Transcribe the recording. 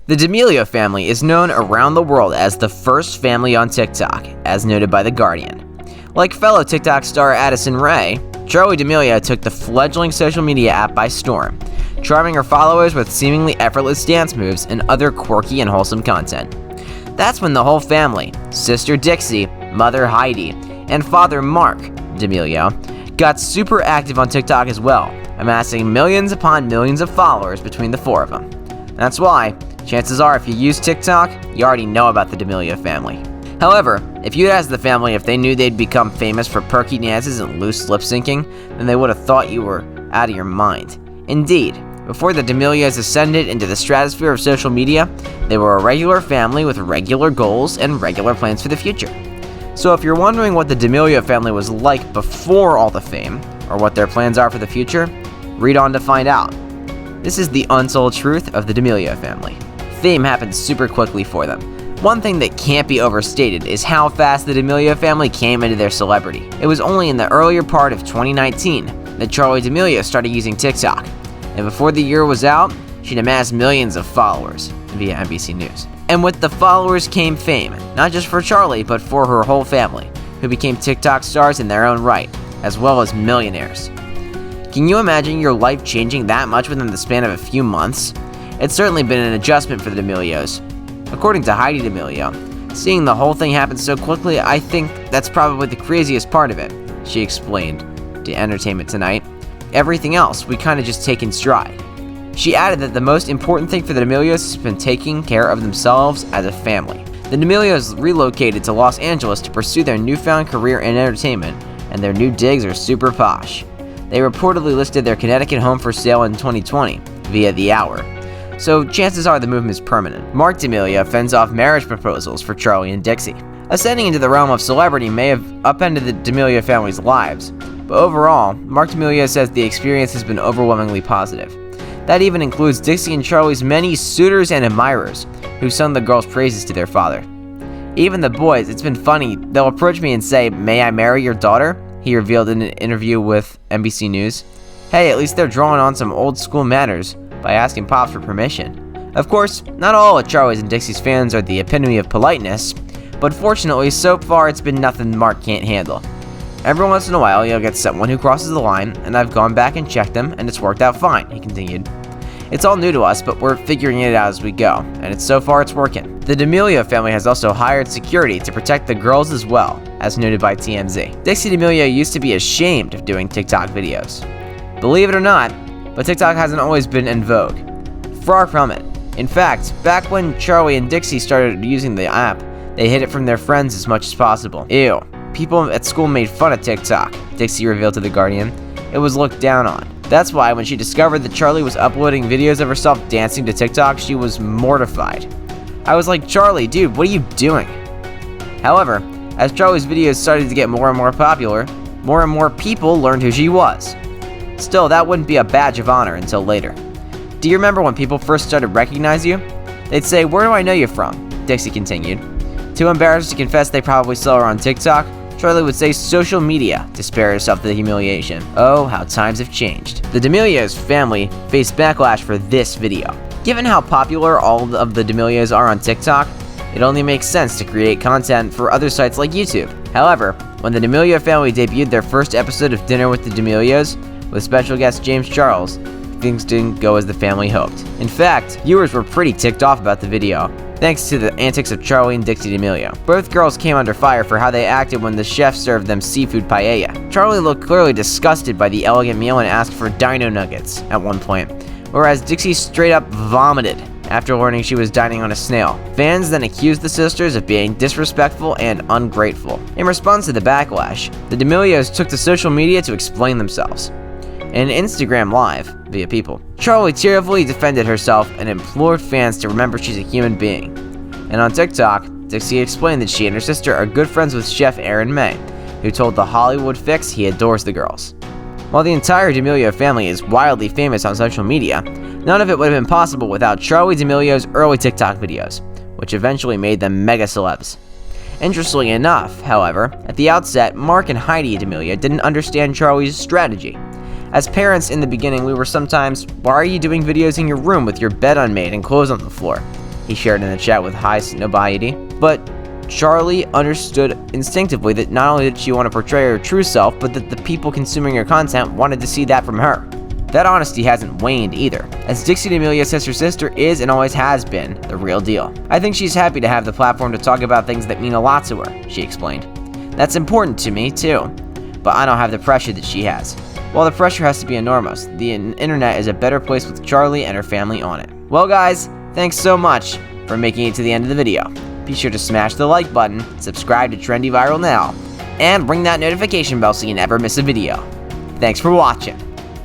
The D'Amelio family is known around the world as the first family on TikTok, as noted by The Guardian. Like fellow TikTok star Addison Rae, Charli D'Amelio took the fledgling social media app by storm, charming her followers with seemingly effortless dance moves and other quirky and wholesome content. That's when the whole family, sister Dixie, mother Heidi, and father Mark D'Amelio, got super active on TikTok as well, amassing millions upon millions of followers between the four of them. That's why, chances are if you use TikTok, you already know about the D'Amelio family. However, if you'd asked the family if they knew they'd become famous for perky dances and loose lip syncing, then they would have thought you were out of your mind. Indeed, before the D'Amelios ascended into the stratosphere of social media, they were a regular family with regular goals and regular plans for the future. So if you're wondering what the D'Amelio family was like before all the fame, or what their plans are for the future, read on to find out. This is the untold truth of the D'Amelio family. Fame happened super quickly for them. One thing that can't be overstated is how fast the D'Amelio family came into their celebrity. It was only in the earlier part of 2019 that Charli D'Amelio started using TikTok, and before the year was out, she'd amassed millions of followers via NBC News. And with the followers came fame, not just for Charli, but for her whole family, who became TikTok stars in their own right, as well as millionaires. Can you imagine your life changing that much within the span of a few months? It's certainly been an adjustment for the D'Amelios. According to Heidi D'Amelio, seeing the whole thing happen so quickly, I think that's probably the craziest part of it, she explained to Entertainment Tonight. Everything else we kind of just take in stride. She added that the most important thing for the D'Amelios has been taking care of themselves as a family. The D'Amelios relocated to Los Angeles to pursue their newfound career in entertainment, and their new digs are super posh. They reportedly listed their Connecticut home for sale in 2020 via The Hour. So chances are the movement is permanent. Mark D'Amelio fends off marriage proposals for Charli and Dixie. Ascending into the realm of celebrity may have upended the D'Amelio family's lives, but overall, Mark D'Amelio says the experience has been overwhelmingly positive. That even includes Dixie and Charli's many suitors and admirers who sung the girls' praises to their father. Even the boys, it's been funny, they'll approach me and say, "May I marry your daughter?" he revealed in an interview with NBC News. Hey, at least they're drawing on some old school manners by asking Pops for permission. Of course, not all of Charli's and Dixie's fans are the epitome of politeness, but fortunately, so far it's been nothing Mark can't handle. Every once in a while, you'll get someone who crosses the line, and I've gone back and checked them, and it's worked out fine, he continued. It's all new to us, but we're figuring it out as we go, and so far it's working. The D'Amelio family has also hired security to protect the girls as well, as noted by TMZ. Dixie D'Amelio used to be ashamed of doing TikTok videos. Believe it or not, but TikTok hasn't always been in vogue. Far from it. In fact, back when Charli and Dixie started using the app, they hid it from their friends as much as possible. Ew. People at school made fun of TikTok, Dixie revealed to The Guardian. It was looked down on. That's why when she discovered that Charli was uploading videos of herself dancing to TikTok, she was mortified. I was like, "Charli, dude, what are you doing?" However, as Charli's videos started to get more and more popular, more and more people learned who she was. Still, that wouldn't be a badge of honor until later. Do you remember when people first started recognizing you? They'd say, "Where do I know you from?" Dixie continued. Too embarrassed to confess they probably saw her on TikTok, Charli would say social media to spare herself the humiliation. Oh, how times have changed. The D'Amelios family faced backlash for this video. Given how popular all of the D'Amelios are on TikTok, it only makes sense to create content for other sites like YouTube. However, when the D'Amelio family debuted their first episode of Dinner with the D'Amelios, with special guest James Charles, things didn't go as the family hoped. In fact, viewers were pretty ticked off about the video, thanks to the antics of Charli and Dixie D'Amelio. Both girls came under fire for how they acted when the chef served them seafood paella. Charli looked clearly disgusted by the elegant meal and asked for dino nuggets at one point, whereas Dixie straight up vomited after learning she was dining on a snail. Fans then accused the sisters of being disrespectful and ungrateful. In response to the backlash, the D'Amelios took to social media to explain themselves. In Instagram Live, via People, Charli tearfully defended herself and implored fans to remember she's a human being. And on TikTok, Dixie explained that she and her sister are good friends with chef Aaron May, who told The Hollywood Fix he adores the girls. While the entire D'Amelio family is wildly famous on social media, none of it would have been possible without Charli D'Amelio's early TikTok videos, which eventually made them mega celebs. Interestingly enough, however, at the outset, Mark and Heidi D'Amelio didn't understand Charli's strategy. As parents in the beginning, we were sometimes, "Why are you doing videos in your room with your bed unmade and clothes on the floor?" he shared in the chat with high notoriety. But Charlie understood instinctively that not only did she want to portray her true self, but that the people consuming her content wanted to see that from her. That honesty hasn't waned either, as Dixie D'Amelio says her sister is and always has been the real deal. I think she's happy to have the platform to talk about things that mean a lot to her, she explained. That's important to me too, but I don't have the pressure that she has. While the pressure has to be enormous, the internet is a better place with Charlie and her family on it. Well guys, thanks so much for making it to the end of the video. Be sure to smash the like button, subscribe to Trendy Viral now, and ring that notification bell so you never miss a video. Thanks for watching.